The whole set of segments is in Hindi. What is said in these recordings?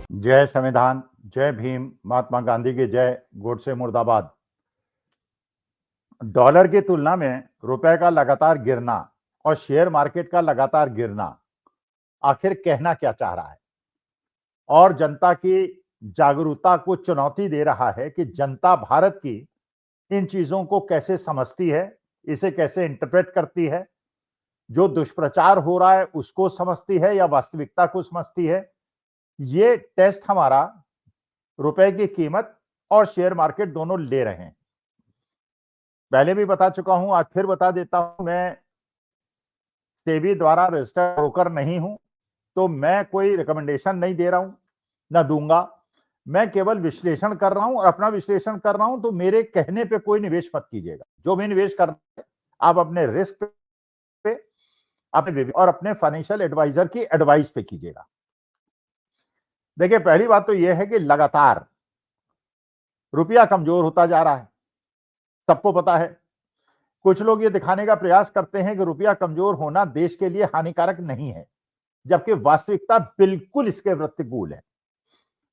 जय संविधान, जय भीम, महात्मा गांधी की जय, गोडसे मुर्दाबाद। डॉलर की तुलना में रुपए का लगातार गिरना और शेयर मार्केट का लगातार गिरना आखिर कहना क्या चाह रहा है? और जनता की जागरूकता को चुनौती दे रहा है कि जनता भारत की इन चीजों को कैसे समझती है, इसे कैसे इंटरप्रेट करती है, जो दुष्प्रचार हो रहा है उसको समझती है या वास्तविकता को समझती है। ये टेस्ट हमारा रुपए की कीमत और शेयर मार्केट दोनों ले रहे हैं। पहले भी बता चुका हूं, आज फिर बता देता हूं, मैं सेबी द्वारा रजिस्टर्ड ब्रोकर नहीं हूं, तो मैं कोई रिकमेंडेशन नहीं दे रहा हूं, ना दूंगा। मैं केवल विश्लेषण कर रहा हूं और अपना विश्लेषण कर रहा हूं, तो मेरे कहने पे कोई निवेश मत कीजिएगा। जो भी निवेश कर रहे हैं आप अपने रिस्क पे, अपने और अपने फाइनेंशियल एडवाइजर की एडवाइस पे कीजिएगा। देखिए, पहली बात तो यह है कि लगातार रुपया कमजोर होता जा रहा है, सबको पता है। कुछ लोग ये दिखाने का प्रयास करते हैं कि रुपया कमजोर होना देश के लिए हानिकारक नहीं है, जबकि वास्तविकता बिल्कुल इसके प्रतिकूल है।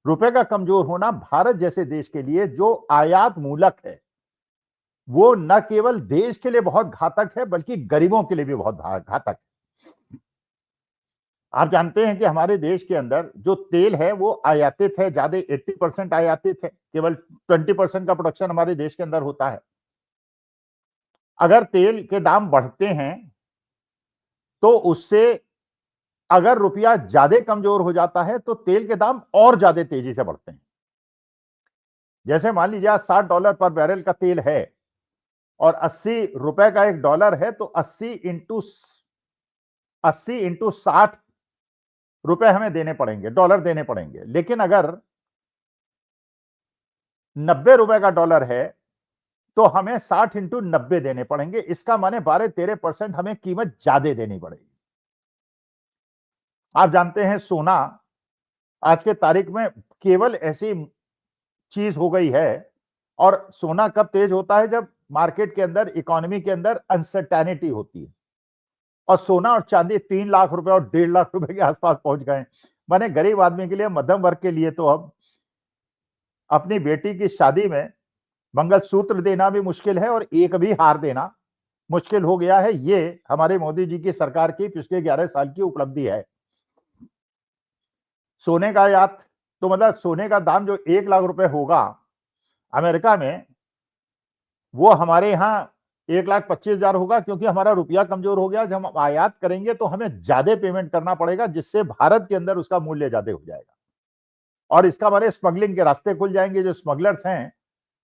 रुपए का कमजोर होना भारत जैसे देश के लिए जो आयात मूलक है, वो न केवल देश के लिए बहुत घातक है, बल्कि गरीबों के लिए भी बहुत घातक है। आप जानते हैं कि हमारे देश के अंदर जो तेल है वो आयातित है, ज्यादा 80% आयातित है, केवल 20% का प्रोडक्शन हमारे देश के अंदर होता है। अगर तेल के दाम बढ़ते हैं तो उससे अगर रुपया ज्यादा कमजोर हो जाता है तो तेल के दाम और ज्यादा तेजी से बढ़ते हैं। जैसे मान लीजिए $60 पर बैरल का तेल है और 80 रुपए का $1 है, तो 80 इंटू 60 रुपए हमें देने पड़ेंगे, डॉलर देने पड़ेंगे। लेकिन अगर 90 रुपए का डॉलर है तो हमें 60 इंटू 90 देने पड़ेंगे। इसका माने 12-13% हमें कीमत ज्यादा देनी पड़ेगी। आप जानते हैं सोना आज के तारीख में केवल ऐसी चीज हो गई है, और सोना कब तेज होता है? जब मार्केट के अंदर, इकोनॉमी के अंदर अनसर्टेनिटी होती है। और सोना और चांदी 3 लाख रुपए और 1.5 लाख रुपए के आसपास पहुंच गए। माने गरीब आदमी के लिए, मध्यम वर्ग के लिए तो अब अपनी बेटी की शादी में मंगलसूत्र देना भी मुश्किल है और एक भी हार देना मुश्किल हो गया है। ये हमारे मोदी जी की सरकार की पिछले 11 साल की उपलब्धि है। सोने का आयात, तो मतलब सोने का दाम जो 1 लाख रुपए होगा अमेरिका में, वो हमारे यहाँ 1,25,000 होगा, क्योंकि हमारा रुपया कमजोर हो गया। जब हम आयात करेंगे तो हमें ज्यादा पेमेंट करना पड़ेगा, जिससे भारत के अंदर उसका मूल्य ज्यादा हो जाएगा और इसका हमारे स्मगलिंग के रास्ते खुल जाएंगे। जो स्मगलर्स हैं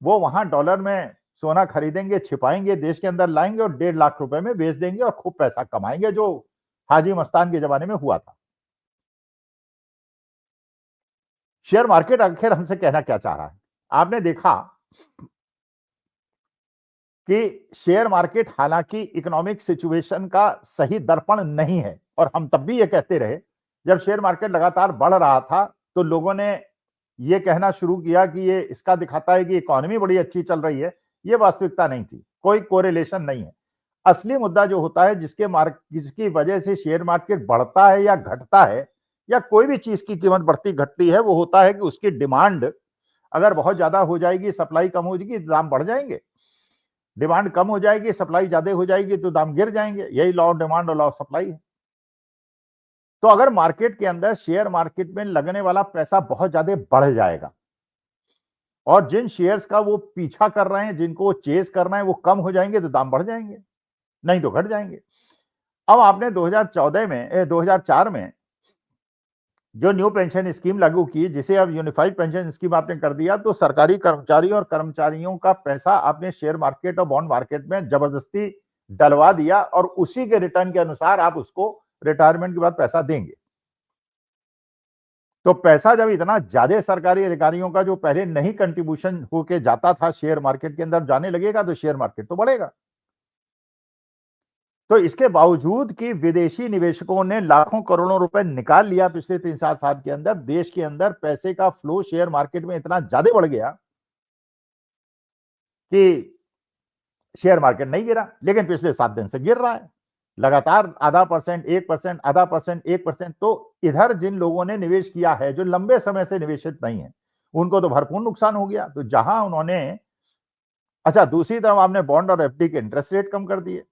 वो वहां डॉलर में सोना खरीदेंगे, छिपाएंगे, देश के अंदर लाएंगे और 1.5 लाख रुपए में बेच देंगे और खूब पैसा कमाएंगे, जो हाजी मस्तान के जमाने में हुआ था। शेयर मार्केट आखिर हमसे कहना क्या चाह रहा है? आपने देखा कि शेयर मार्केट हालांकि इकोनॉमिक सिचुएशन का सही दर्पण नहीं है, और हम तब भी ये कहते रहे। जब शेयर मार्केट लगातार बढ़ रहा था तो लोगों ने ये कहना शुरू किया कि ये इसका दिखाता है कि इकोनॉमी बड़ी अच्छी चल रही है। ये वास्तविकता नहीं थी, कोई कोरिलेशन नहीं है। असली मुद्दा जो होता है, जिसकी वजह से शेयर मार्केट बढ़ता है या घटता है, या कोई भी चीज की कीमत बढ़ती घटती है, वो होता है कि उसकी डिमांड अगर बहुत ज्यादा हो जाएगी, सप्लाई कम हो जाएगी, दाम बढ़ जाएंगे। डिमांड कम हो जाएगी, सप्लाई ज्यादा हो जाएगी, तो दाम गिर जाएंगे। यही लॉ ऑफ डिमांड और लॉ ऑफ सप्लाई है। तो अगर मार्केट के अंदर, शेयर मार्केट में लगने वाला पैसा बहुत ज्यादा बढ़ जाएगा और जिन शेयर्स का वो पीछा कर रहे हैं, जिनको वो चेस करना है, वो कम हो जाएंगे, तो दाम बढ़ जाएंगे, नहीं तो घट जाएंगे। अब आपने 2004 में जो न्यू पेंशन स्कीम लागू की, जिसे अब यूनिफाइड पेंशन स्कीम आपने कर दिया, तो सरकारी कर्मचारी और कर्मचारियों का पैसा आपने शेयर मार्केट और बॉन्ड मार्केट में जबरदस्ती डलवा दिया, और उसी के रिटर्न के अनुसार आप उसको रिटायरमेंट के बाद पैसा देंगे। तो पैसा जब इतना ज्यादा सरकारी अधिकारियों का, जो पहले नहीं कंट्रीब्यूशन होके जाता था शेयर मार्केट के अंदर, जाने लगेगा, तो शेयर मार्केट तो बढ़ेगा। तो इसके बावजूद कि विदेशी निवेशकों ने लाखों करोड़ों रुपए निकाल लिया पिछले 3-7 साल के अंदर, देश के अंदर पैसे का फ्लो शेयर मार्केट में इतना ज्यादा बढ़ गया कि शेयर मार्केट नहीं गिरा, लेकिन पिछले 7 दिन से गिर रहा है। लगातार आधा परसेंट, 1%, आधा परसेंट, 1%। तो इधर जिन लोगों ने निवेश किया है, जो लंबे समय से निवेशित नहीं है, उनको तो भरपूर नुकसान हो गया। तो जहां उन्होंने, अच्छा, दूसरी तरफ आपने बॉन्ड और एफडी के इंटरेस्ट रेट कम कर दिए।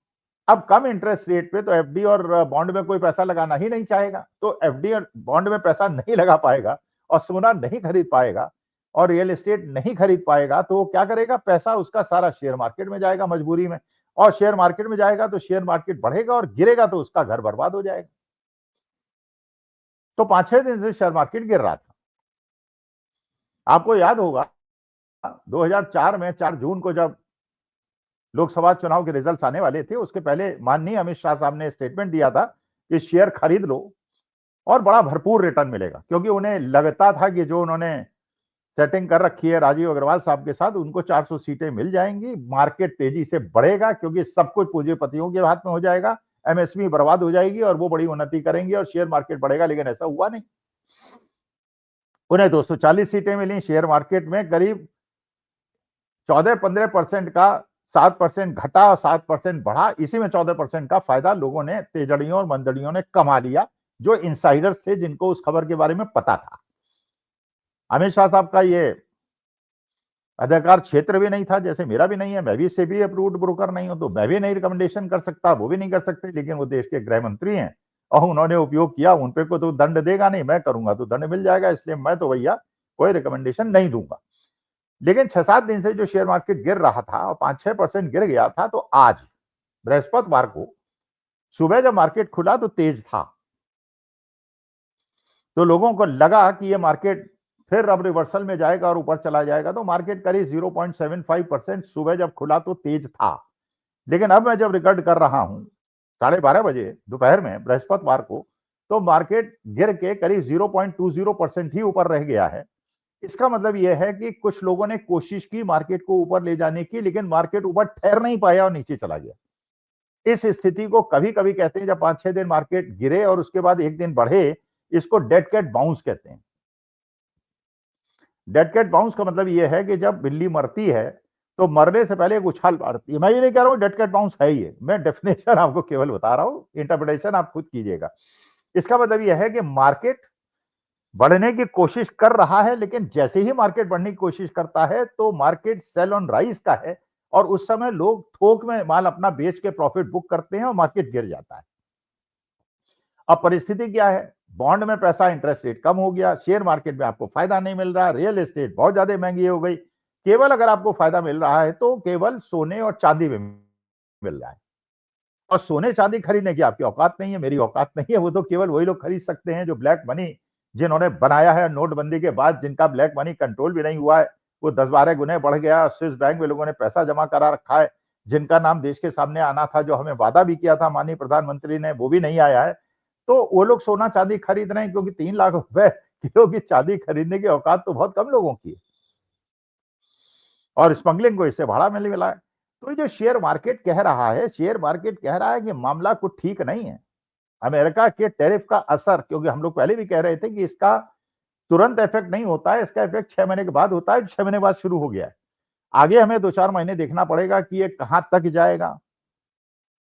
अब कम इंटरेस्ट रेट पे तो एफडी और बॉन्ड में कोई पैसा लगाना ही नहीं चाहेगा, तो एफडी और बॉन्ड में पैसा नहीं लगा पाएगा और सोना नहीं खरीद पाएगा और रियल एस्टेट नहीं खरीद पाएगा, तो वो क्या करेगा? पैसा उसका सारा शेयर मार्केट में जाएगा मजबूरी में, और शेयर मार्केट में जाएगा तो शेयर मार्केट बढ़ेगा और गिरेगा तो उसका घर बर्बाद हो जाएगा। तो 5-6 दिन से शेयर मार्केट गिर रहा था। आपको याद होगा 2004 में 4 जून को जब लोकसभा चुनाव के रिजल्ट्स आने वाले थे, उसके पहले माननीय अमित शाह साहब ने स्टेटमेंट दिया था कि शेयर खरीद लो और बड़ा भरपूर रिटर्न मिलेगा, क्योंकि उन्हें लगता था कि जो उन्होंने सेटिंग कर रखी है राजीव अग्रवाल साहब के साथ, उनको 400 सीटें मिल जाएंगी, मार्केट तेजी से बढ़ेगा क्योंकि सब कुछ पूंजीपतियों के हाथ में हो जाएगा, एमएसपी बर्बाद हो जाएगी और वो बड़ी उन्नति करेंगे और शेयर मार्केट बढ़ेगा। लेकिन ऐसा हुआ नहीं। उन्हें 240 सीटें मिली। शेयर मार्केट में करीब 14-15% का 7% घटा और 7% बढ़ा। इसी में 14% का फायदा लोगों ने, तेजड़ियों और मंदड़ियों ने कमा लिया, जो इनसाइडर्स थे, जिनको उस खबर के बारे में पता था। अमित शाह साहब का ये अधिकार क्षेत्र भी नहीं था, जैसे मेरा भी नहीं है। मैं भी सेबी अप्रूव्ड ब्रोकर नहीं हूं, तो मैं भी नहीं रिकमेंडेशन कर सकता, वो भी नहीं कर सकते। लेकिन वो देश के गृह मंत्री हैं और उन्होंने उपयोग किया, उन पे को तो दंड देगा नहीं, मैं करूंगा तो दंड मिल जाएगा, इसलिए मैं तो भैया कोई रिकमेंडेशन नहीं दूंगा। लेकिन 6-7 दिन से जो शेयर मार्केट गिर रहा था और 5-6% गिर गया था, तो आज बृहस्पतिवार को सुबह जब मार्केट खुला तो तेज था, तो लोगों को लगा कि ये मार्केट फिर अब रिवर्सल में जाएगा और ऊपर चला जाएगा। तो मार्केट करीब 0.75% सुबह जब खुला तो तेज था। लेकिन अब मैं जब रिकॉर्ड कर रहा हूं 12:30 बजे दोपहर में बृहस्पतिवार को, तो मार्केट गिर के करीब 0.20% ही ऊपर रह गया है। इसका मतलब यह है कि कुछ लोगों ने कोशिश की मार्केट को ऊपर ले जाने की, लेकिन मार्केट ऊपर ठहर नहीं पाया और नीचे चला गया। इस स्थिति को कभी कभी कहते हैं, जब 5-6 दिन मार्केट गिरे और उसके बाद एक दिन बढ़े, इसको डेड कैट बाउंस कहते हैं। डेड कैट बाउंस का मतलब यह है कि जब बिल्ली मरती है तो मरने से पहले एक उछाल मारती है। मैं ये नहीं कह रहा हूं डेड कैट बाउंस है ये, मैं डेफिनेशन आपको केवल बता रहा हूं, इंटरप्रिटेशन आप खुद कीजिएगा। इसका मतलब यह है कि मार्केट बढ़ने की कोशिश कर रहा है, लेकिन जैसे ही मार्केट बढ़ने की कोशिश करता है तो मार्केट सेल ऑन राइज का है और उस समय लोग थोक में माल अपना बेच के प्रॉफिट बुक करते हैं और मार्केट गिर जाता है। अब परिस्थिति क्या है? बॉन्ड में पैसा, इंटरेस्ट रेट कम हो गया, शेयर मार्केट में आपको फायदा नहीं मिल रहा, रियल एस्टेट बहुत ज्यादा महंगी हो गई। केवल अगर आपको फायदा मिल रहा है तो केवल सोने और चांदी में मिल रहा है, और सोने चांदी खरीदने की आपकी औकात नहीं है, मेरी औकात नहीं है। वो तो केवल वही लोग खरीद सकते हैं जो ब्लैक मनी जिन्होंने बनाया है नोटबंदी के बाद, जिनका ब्लैक मनी कंट्रोल भी नहीं हुआ है, वो 10-12 गुने बढ़ गया। स्विस बैंक में लोगों ने पैसा जमा करा रखा है, जिनका नाम देश के सामने आना था, जो हमें वादा भी किया था माननीय प्रधानमंत्री ने, वो भी नहीं आया है। तो वो लोग सोना चांदी खरीद रहे हैं, क्योंकि 3 लाख रुपए किलो की चांदी खरीदने की औकात तो बहुत कम लोगों की है, और स्मगलिंग को इससे भाड़ा मिला है। तो ये जो शेयर मार्केट कह रहा है, शेयर मार्केट कह रहा है कि मामला कुछ ठीक नहीं है। अमेरिका के टैरिफ का असर, क्योंकि हम लोग पहले भी कह रहे थे कि इसका तुरंत इफेक्ट नहीं होता है, इसका इफेक्ट 6 महीने के बाद होता है, 6 महीने बाद शुरू हो गया है। आगे हमें 2-4 महीने देखना पड़ेगा कि ये कहां तक जाएगा,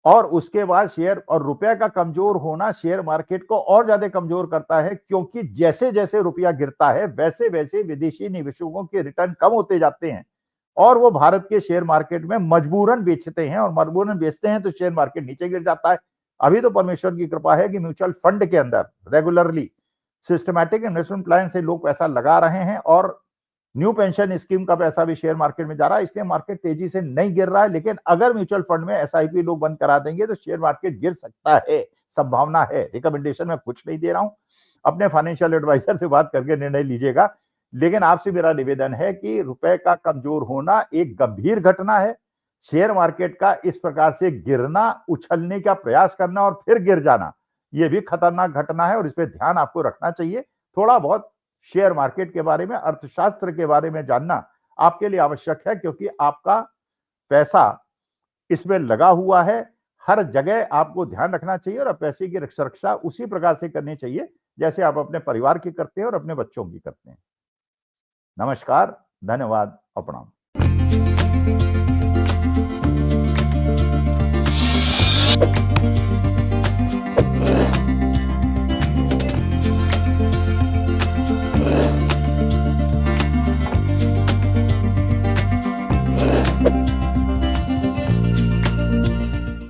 और उसके बाद शेयर और रुपए का कमजोर होना शेयर मार्केट को और ज्यादा कमजोर करता है, क्योंकि जैसे जैसे रुपया गिरता है वैसे वैसे विदेशी निवेशकों के रिटर्न कम होते जाते हैं और वो भारत के शेयर मार्केट में मजबूरन बेचते हैं, और मजबूरन बेचते हैं तो शेयर मार्केट नीचे गिर जाता है। अभी तो परमेश्वर की कृपा है कि म्यूचुअल फंड के अंदर रेगुलरली सिस्टमैटिक इन्वेस्टमेंट प्लान से लोग पैसा लगा रहे हैं, और न्यू पेंशन स्कीम का पैसा भी शेयर मार्केट में जा रहा है, इसलिए मार्केट तेजी से नहीं गिर रहा है। लेकिन अगर म्यूचुअल फंड में एसआईपी लोग बंद करा देंगे तो शेयर मार्केट गिर सकता है, संभावना है। रिकमेंडेशन में कुछ नहीं दे रहा हूं, अपने फाइनेंशियल एडवाइजर से बात करके निर्णय लीजिएगा। लेकिन आपसे मेरा निवेदन है कि रुपए का कमजोर होना एक गंभीर घटना है। शेयर मार्केट का इस प्रकार से गिरना, उछलने का प्रयास करना और फिर गिर जाना, यह भी खतरनाक घटना है और इस पर ध्यान आपको रखना चाहिए। थोड़ा बहुत शेयर मार्केट के बारे में, अर्थशास्त्र के बारे में जानना आपके लिए आवश्यक है, क्योंकि आपका पैसा इसमें लगा हुआ है। हर जगह आपको ध्यान रखना चाहिए और पैसे की सुरक्षा उसी प्रकार से करनी चाहिए जैसे आप अपने परिवार की करते हैं और अपने बच्चों की करते हैं। नमस्कार, धन्यवाद और प्रणाम।